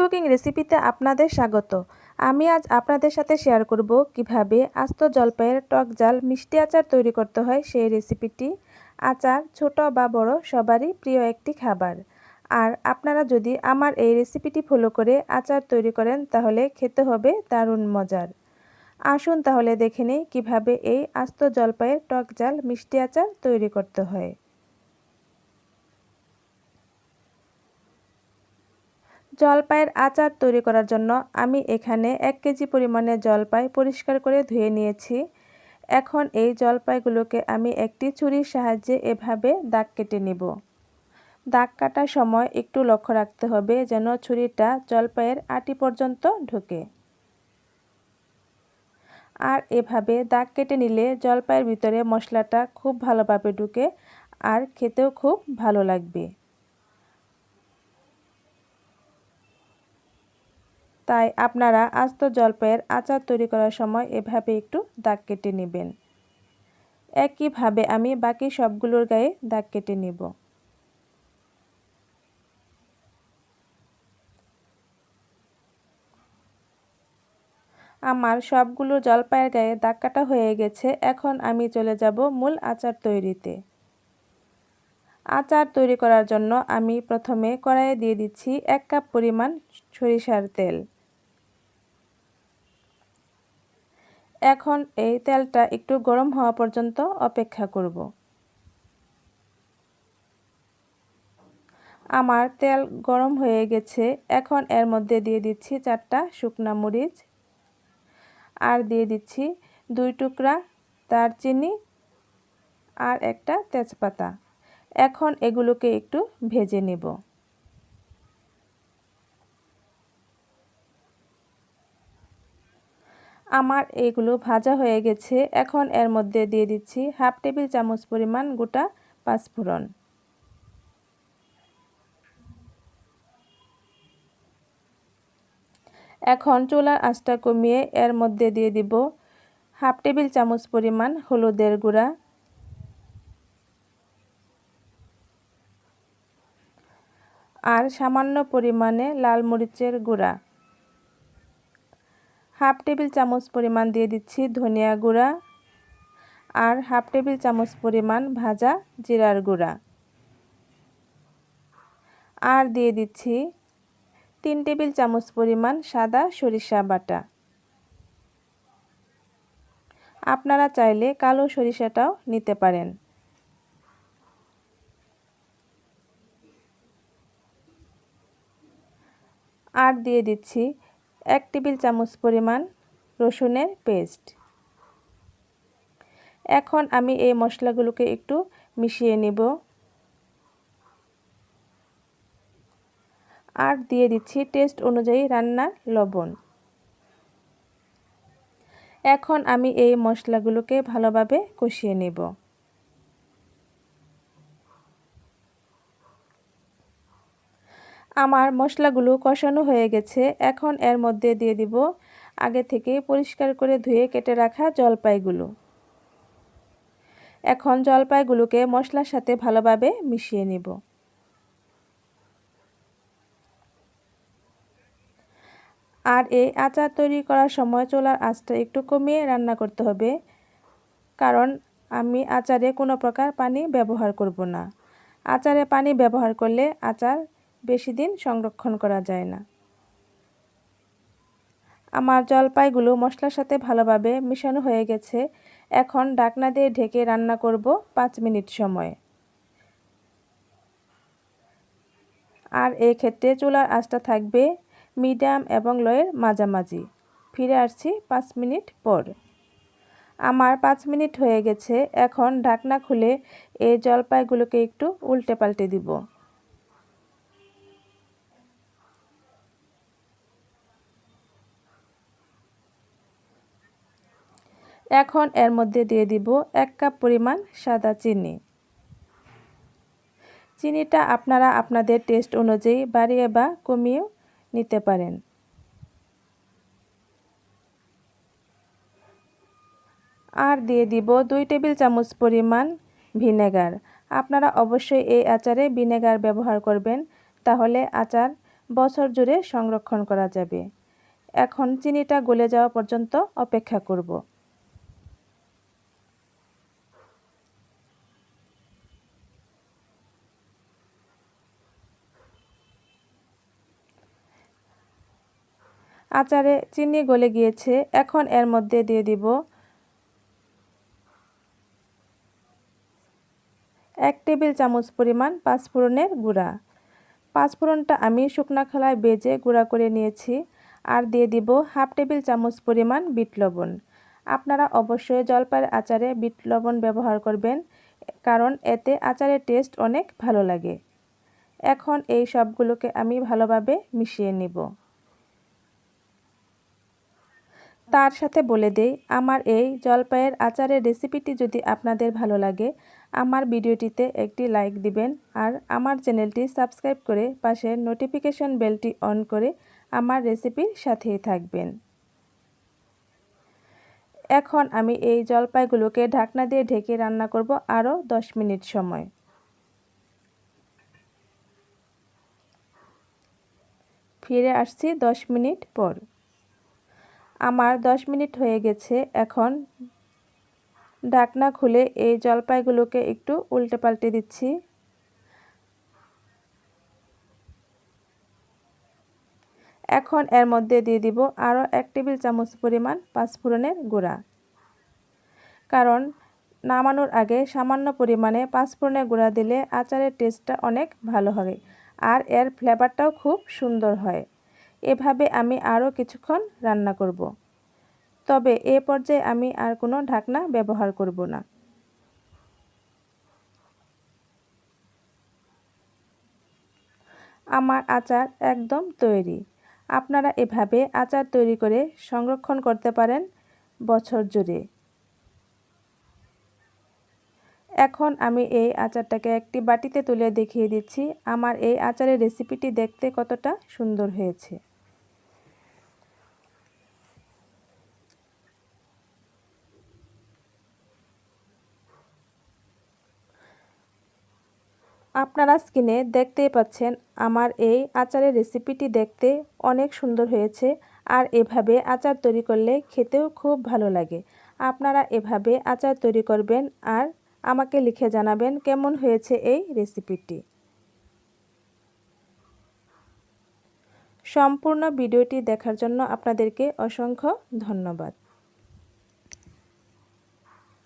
Cooking রেসিপিতে আপনাদের স্বাগত। আমি আজ আপনাদের সাথে শেয়ার করব কিভাবে আস্ত জলপাইয়ের টক ঝাল মিষ্টি আচার তৈরি করতে হয় সেই রেসিপিটি। আচার ছোট বা বড় সবারই প্রিয় একটি খাবার। আর আপনারা যদি আমার এই রেসিপিটি ফলো করে আচার তৈরি করেন তাহলে খেতে হবে দারুণ মজার। আসুন তাহলে দেখে নেই কীভাবে এই আস্ত জলপাইয়ের টক ঝাল মিষ্টি আচার তৈরি করতে হয়। জলপাইয়ের আচার তৈরি করার জন্য আমি এখানে 1 কেজি পরিমাণে জলপাই পরিষ্কার করে ধুয়ে নিয়েছি। এখন এই জলপাইগুলোকে আমি একটি ছুরির সাহায্যে এভাবে দাগ কেটে নিব। দাগ কাটার সময় একটু লক্ষ্য রাখতে হবে যেন ছুরিটা জলপাইয়ের আটি পর্যন্ত ঢোকে। আর এভাবে দাগ কেটে নিলে জলপাইয়ের ভিতরে মশলাটা খুব ভালোভাবে ঢুকে আর খেতেও খুব ভালো লাগবে। তাই আপনারা আস্ত জলপাইয়ের আচার তৈরি করার সময় এভাবে একটু দাগ কেটে নেবেন। একইভাবে আমি বাকি সবগুলোর গায়ে দাগ কেটে নেব। আমার সবগুলো জলপাইয়ের গায়ে দাগ কাটা হয়ে গেছে। এখন আমি চলে যাব মূল আচার তৈরিতে। আচার তৈরি করার জন্য আমি প্রথমে কড়াইয়ে দিয়ে দিচ্ছি 1 কাপ পরিমাণ সরিষার তেল। এখন এই তেলটা একটু গরম হওয়া পর্যন্ত অপেক্ষা করব। আমার তেল গরম হয়ে গেছে। এখন এর মধ্যে দিয়ে দিচ্ছি 4টা শুকনা মরিচ আর দিয়ে দিচ্ছি 2 টুকরা দারচিনি আর একটা তেজপাতা। এখন এগুলোকে একটু ভেজে নেব। আমার এগুলো ভাজা হয়ে গেছে। এখন এর মধ্যে দিয়ে দিচ্ছি 1/2 টেবিল চামচ পরিমাণ গোটা পাঁচফোড়ন। এখন চুলার আঁচটা কমিয়ে এর মধ্যে দিয়ে দিব 1/2 টেবিল চামচ পরিমাণ হলুদের গুঁড়া আর সামান্য পরিমাণে লাল মরিচের গুঁড়া। 1/2 টেবিল চামচ পরিমাণ দিয়ে দিচ্ছি ধনিয়া গুঁড়া আর 1/2 টেবিল চামচ পরিমাণ ভাজা জিরার গুঁড়া। আর দিয়ে দিচ্ছি 3 টেবিল চামচ পরিমাণ সাদা সরিষা বাটা। আপনারা চাইলে কালো সরিষাটাও নিতে পারেন। আর দিয়ে দিচ্ছি 1 টেবিল চামচ পরিমাণ রসুনের পেস্ট। এখন আমি এই মশলাগুলোকে একটু মিশিয়ে নেব। আর দিয়ে দিচ্ছি টেস্ট অনুযায়ী রান্নার লবণ। এখন আমি এই মশলাগুলোকে ভালোভাবে কষিয়ে নেব। আমার মশলাগুলো কষানো হয়ে গেছে। এখন এর মধ্যে দিয়ে দিব আগে থেকে পরিষ্কার করে ধুয়ে কেটে রাখা জলপাইগুলো। এখন জলপাইগুলোকে মশলার সাথে ভালোভাবে মিশিয়ে নেব। আর এই আচার তৈরি করার সময় চুলার আঁচটা একটু কমিয়ে রান্না করতে হবে, কারণ আমি আচারে কোনো প্রকার পানি ব্যবহার করব না। আচারে পানি ব্যবহার করলে আচার বেশি দিন সংরক্ষণ করা যায় না। আমার জলপাইগুলো মশলার সাথে ভালোভাবে মিশানো হয়ে গেছে। এখন ঢাকনা দিয়ে ঢেকে রান্না করব 5 মিনিট সময়। আর এই ক্ষেত্রে চুলার আঁচটা থাকবে মিডিয়াম এবং লোয়ের মাঝামাঝি। ফিরে আসছি 5 মিনিট পর। আমার 5 মিনিট হয়ে গেছে। এখন ঢাকনা খুলে এই জলপাইগুলোকে একটু উল্টে পাল্টে দিব। এখন এর মধ্যে দিয়ে দিব 1 কাপ পরিমাণ সাদা চিনি। চিনিটা আপনারা আপনাদের টেস্ট অনুযায়ী বাড়িয়ে বা কমিয়েও নিতে পারেন। আর দিয়ে দিব 2 টেবিল চামচ পরিমাণ ভিনেগার। আপনারা অবশ্যই এই আচারে ভিনেগার ব্যবহার করবেন, তাহলে আচার বছর জুড়ে সংরক্ষণ করা যাবে। এখন চিনিটা গলে যাওয়া পর্যন্ত অপেক্ষা করব। আচারে চিনি গলে গিয়েছে। এখন এর মধ্যে দিয়ে দিব 1 টেবিল চামচ পরিমাণ পাঁচফোড়নের গুঁড়া। পাঁচফোড়নটা আমি শুকনা খোলায় ভেজে গুঁড়া করে নিয়েছি। আর দিয়ে দিব 1/2 টেবিল চামচ পরিমাণ বিট লবণ। আপনারা অবশ্যই জলপাইয়ের আচারে বিট লবণ ব্যবহার করবেন, কারণ এতে আচারের টেস্ট অনেক ভালো লাগে। এখন এই সবগুলোকে আমি ভালোভাবে মিশিয়ে নিব। তার সাথে বলে দেই, আমার এই জলপাইয়ের আচারের রেসিপিটি যদি আপনাদের ভালো লাগে, আমার ভিডিওটিতে একটি লাইক দিবেন আর আমার চ্যানেলটি সাবস্ক্রাইব করে পাশের নোটিফিকেশন বেলটি অন করে আমার রেসিপির সাথেই থাকবেন। এখন আমি এই জলপাইগুলোকে ঢাকনা দিয়ে ঢেকে রান্না করব আরও 10 মিনিট সময়। ফিরে আসছি 10 মিনিট পর। আমার 10 মিনিট হয়ে গেছে। এখন ঢাকনা খুলে এই জলপাইগুলোকে একটু উল্টে পাল্টে দিচ্ছি। এখন এর মধ্যে দিয়ে দিব আরও 1 টেবিল চামচ পরিমাণ পাঁচফোড়নের গুঁড়া, কারণ নামানোর আগে সামান্য পরিমাণে পাঁচফোড়নের গুঁড়া দিলে আচারের টেস্টটা অনেক ভালো হয় আর এর ফ্লেভারটাও খুব সুন্দর হয়। এভাবে আমি আরও কিছুক্ষণ রান্না করব। তবে এ পর্যায়ে আমি আর কোনো ঢাকনা ব্যবহার করব না। আমার আচার একদম তৈরি। আপনারা এভাবে আচার তৈরি করে সংরক্ষণ করতে পারেন বছর জুড়ে। এখন আমি এই আচারটাকে একটি বাটিতে তুলে দেখিয়ে দিচ্ছি আমার এই আচারের রেসিপিটি দেখতে কতটা সুন্দর হয়েছে। আপনারা স্ক্রিনে দেখতেই পাচ্ছেন আমার এই আচারের রেসিপিটি দেখতে অনেক সুন্দর হয়েছে আর এভাবে আচার তৈরি করলে খেতেও খুব ভালো লাগে। আপনারা এভাবে আচার তৈরি করবেন আর আমাকে লিখে জানাবেন কেমন হয়েছে এই রেসিপিটি। সম্পূর্ণ ভিডিওটি দেখার জন্য আপনাদেরকে অসংখ্য ধন্যবাদ।